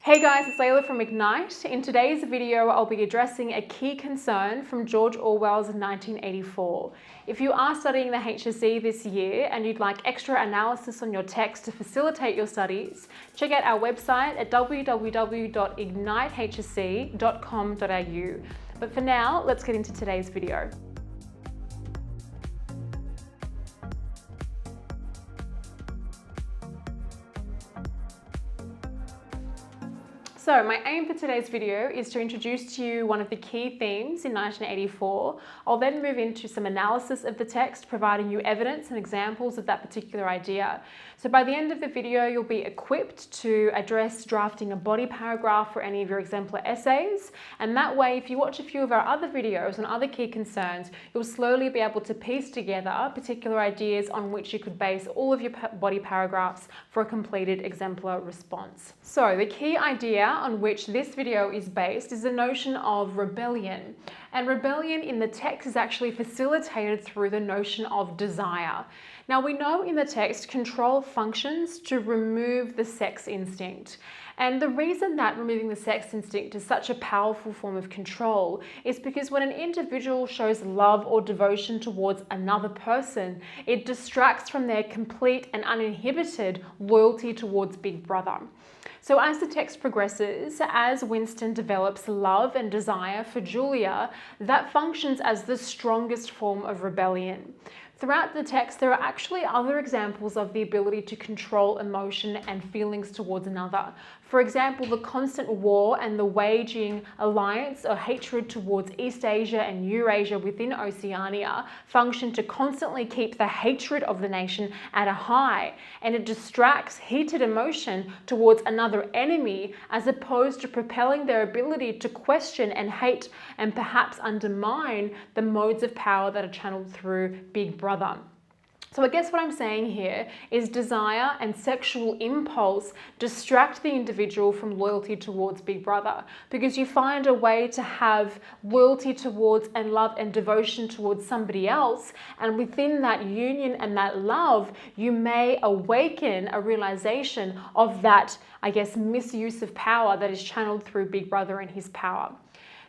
Hey guys, it's Layla from Ignite. In today's video, I'll be addressing a key concern from George Orwell's 1984. If you are studying the HSC this year and you'd like extra analysis on your text to facilitate your studies, check out our website at www.ignitehsc.com.au. But for now, let's get into today's video. So my aim for today's video is to introduce to you one of the key themes in 1984. I'll then move into some analysis of the text, providing you evidence and examples of that particular idea. So by the end of the video, you'll be equipped to address drafting a body paragraph for any of your exemplar essays. And that way, if you watch a few of our other videos on other key concerns, you'll slowly be able to piece together particular ideas on which you could base all of your body paragraphs for a completed exemplar response. So the key idea on which this video is based is the notion of rebellion. And rebellion in the text is actually facilitated through the notion of desire. Now we know in the text control functions to remove the sex instinct. And the reason that removing the sex instinct is such a powerful form of control is because when an individual shows love or devotion towards another person, it distracts from their complete and uninhibited loyalty towards Big Brother. So as the text progresses, as Winston develops love and desire for Julia, that functions as the strongest form of rebellion. Throughout the text, there are actually other examples of the ability to control emotion and feelings towards another. For example, the constant war and the waging alliance or hatred towards East Asia and Eurasia within Oceania function to constantly keep the hatred of the nation at a high, and it distracts heated emotion towards another enemy as opposed to propelling their ability to question and hate and perhaps undermine the modes of power that are channeled through Big Brother. So I guess what I'm saying here is desire and sexual impulse distract the individual from loyalty towards Big Brother, because you find a way to have loyalty towards and love and devotion towards somebody else, and within that union and that love, you may awaken a realization of that, I guess, misuse of power that is channeled through Big Brother and his power.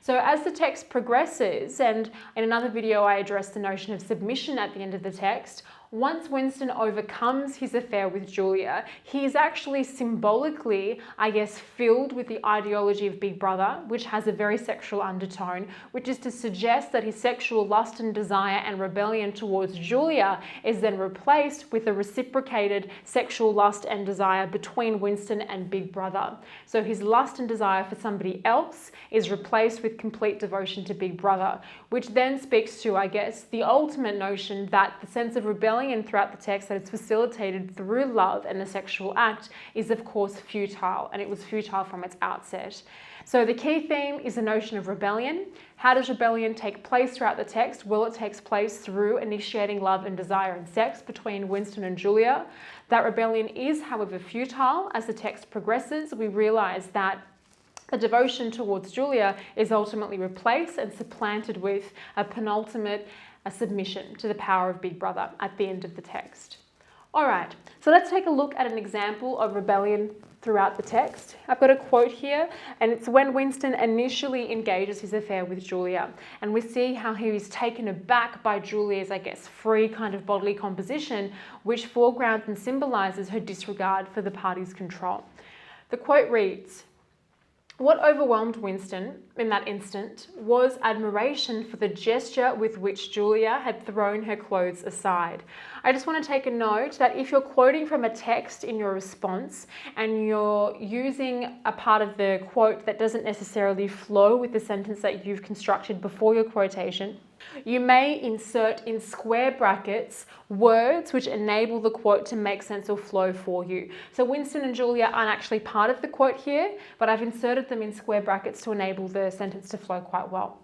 So as the text progresses, and in another video I addressed the notion of submission at the end of the text, once Winston overcomes his affair with Julia, he is actually symbolically, I guess, filled with the ideology of Big Brother, which has a very sexual undertone, which is to suggest that his sexual lust and desire and rebellion towards Julia is then replaced with a reciprocated sexual lust and desire between Winston and Big Brother. So his lust and desire for somebody else is replaced with complete devotion to Big Brother, which then speaks to, I guess, the ultimate notion that the sense of rebellion throughout the text that it's facilitated through love and the sexual act is of course futile, and it was futile from its outset. So the key theme is the notion of rebellion. How does rebellion take place throughout the text? Well, it takes place through initiating love and desire and sex between Winston and Julia. That rebellion is, however, futile. As the text progresses, we realize that the devotion towards Julia is ultimately replaced and supplanted with a penultimate submission to the power of Big Brother at the end of the text. All right, so let's take a look at an example of rebellion throughout the text. I've got a quote here, and it's when Winston initially engages his affair with Julia, and we see how he is taken aback by Julia's, I guess, free kind of bodily composition, which foregrounds and symbolizes her disregard for the party's control. The quote reads, "What overwhelmed Winston in that instant was admiration for the gesture with which Julia had thrown her clothes aside." I just want to take a note that if you're quoting from a text in your response and you're using a part of the quote that doesn't necessarily flow with the sentence that you've constructed before your quotation, you may insert in square brackets words which enable the quote to make sense or flow for you. So Winston and Julia aren't actually part of the quote here, but I've inserted them in square brackets to enable the sentence to flow quite well.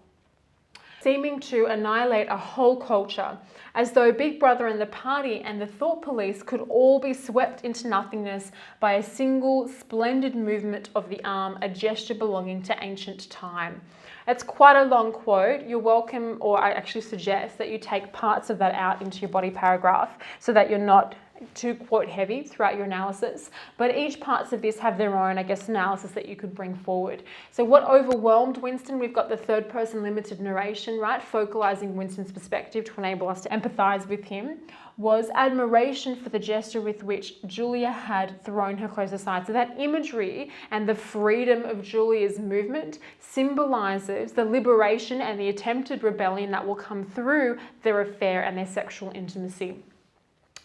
Seeming to annihilate a whole culture, as though Big Brother and the party and the thought police could all be swept into nothingness by a single splendid movement of the arm, a gesture belonging to ancient time. It's quite a long quote. You're welcome, or I actually suggest that you take parts of that out into your body paragraph so that you're not too quote heavy throughout your analysis, but each parts of this have their own, I guess, analysis that you could bring forward. So what overwhelmed Winston? We've got the third person limited narration, right? Focalizing Winston's perspective to enable us to empathize with him, was admiration for the gesture with which Julia had thrown her clothes aside. So that imagery and the freedom of Julia's movement symbolizes the liberation and the attempted rebellion that will come through their affair and their sexual intimacy,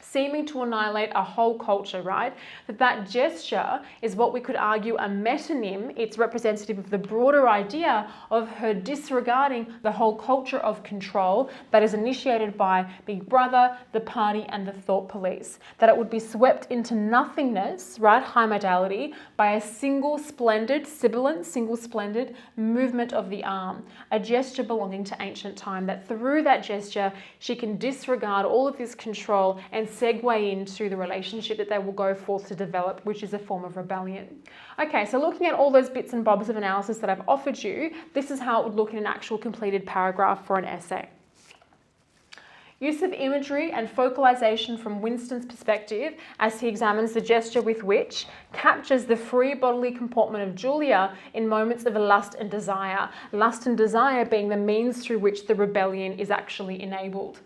seeming to annihilate a whole culture, right? That gesture is what we could argue a metonym. It's representative of the broader idea of her disregarding the whole culture of control that is initiated by Big Brother, the party, and the thought police. That it would be swept into nothingness, right, high modality, by a single splendid movement of the arm, a gesture belonging to ancient time, that through that gesture, she can disregard all of this control and segue into the relationship that they will go forth to develop, which is a form of rebellion. Okay, so looking at all those bits and bobs of analysis that I've offered you, this is how it would look in an actual completed paragraph for an essay. Use of imagery and focalization from Winston's perspective as he examines the gesture with which captures the free bodily comportment of Julia in moments of lust and desire being the means through which the rebellion is actually enabled.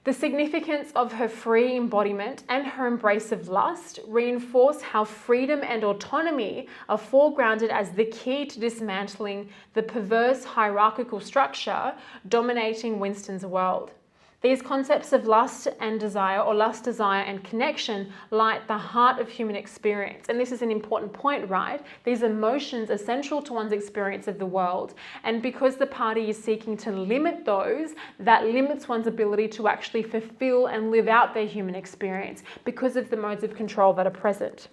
The significance of her free embodiment and her embrace of lust reinforce how freedom and autonomy are foregrounded as the key to dismantling the perverse hierarchical structure dominating Winston's world. These concepts of lust and desire, or lust, desire, and connection, lie at the heart of human experience. And this is an important point, right? These emotions are central to one's experience of the world. And because the party is seeking to limit those, that limits one's ability to actually fulfill and live out their human experience because of the modes of control that are present.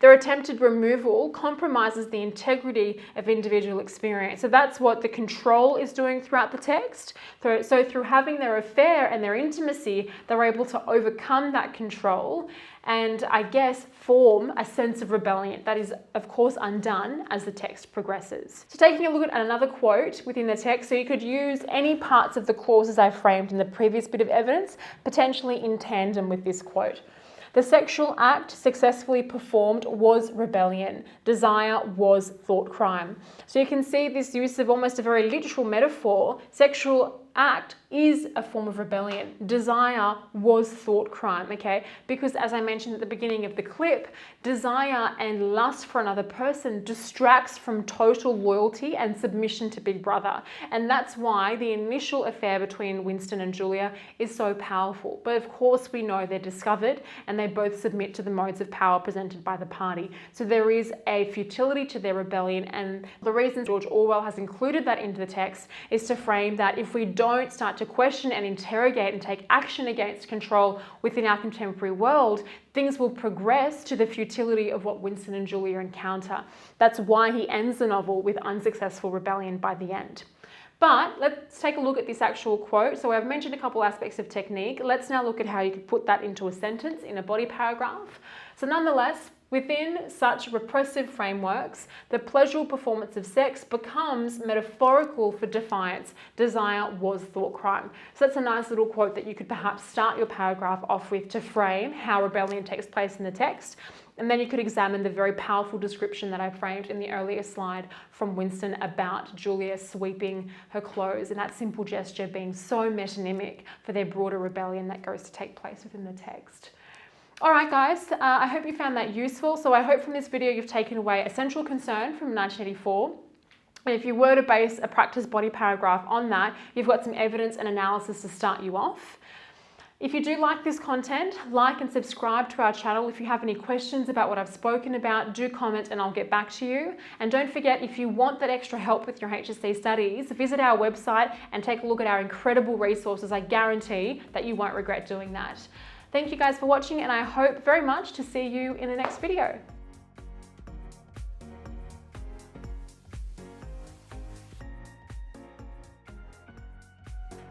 Their attempted removal compromises the integrity of individual experience. So that's what the control is doing throughout the text. So through having their affair and their intimacy, they're able to overcome that control and, I guess, form a sense of rebellion that is, of course, undone as the text progresses. So taking a look at another quote within the text, so you could use any parts of the clauses I framed in the previous bit of evidence, potentially in tandem with this quote. The sexual act successfully performed was rebellion. Desire was thought crime. So you can see this use of almost a very literal metaphor. Sexual act is a form of rebellion. Desire was thought crime, okay? Because as I mentioned at the beginning of the clip, desire and lust for another person distracts from total loyalty and submission to Big Brother. And that's why the initial affair between Winston and Julia is so powerful. But of course we know they're discovered and they both submit to the modes of power presented by the party. So there is a futility to their rebellion, and the reason George Orwell has included that into the text is to frame that if we don't start to question and interrogate and take action against control within our contemporary world, things will progress to the futility of what Winston and Julia encounter. That's why he ends the novel with unsuccessful rebellion by the end. But let's take a look at this actual quote. So I've mentioned a couple aspects of technique. Let's now look at how you could put that into a sentence in a body paragraph. So nonetheless, within such repressive frameworks, the pleasurable performance of sex becomes metaphorical for defiance. Desire was thought crime. So that's a nice little quote that you could perhaps start your paragraph off with to frame how rebellion takes place in the text. And then you could examine the very powerful description that I framed in the earlier slide from Winston about Julia sweeping her clothes and that simple gesture being so metonymic for their broader rebellion that goes to take place within the text. All right, guys, I hope you found that useful. So I hope from this video you've taken away a central concern from 1984. And if you were to base a practice body paragraph on that, you've got some evidence and analysis to start you off. If you do like this content, like and subscribe to our channel. If you have any questions about what I've spoken about, do comment and I'll get back to you. And don't forget, if you want that extra help with your HSC studies, visit our website and take a look at our incredible resources. I guarantee that you won't regret doing that. Thank you guys for watching, and I hope very much to see you in the next video.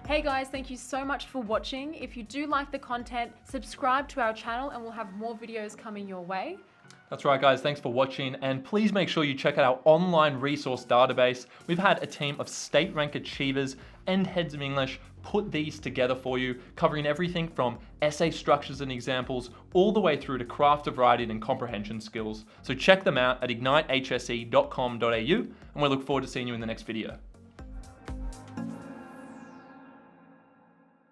Hey guys, thank you so much for watching. If you do like the content, subscribe to our channel and we'll have more videos coming your way. That's right, guys. Thanks for watching, and please make sure you check out our online resource database. We've had a team of state rank achievers and heads of English put these together for you, covering everything from essay structures and examples all the way through to craft of writing and comprehension skills. So check them out at ignitehse.com.au, and we look forward to seeing you in the next video.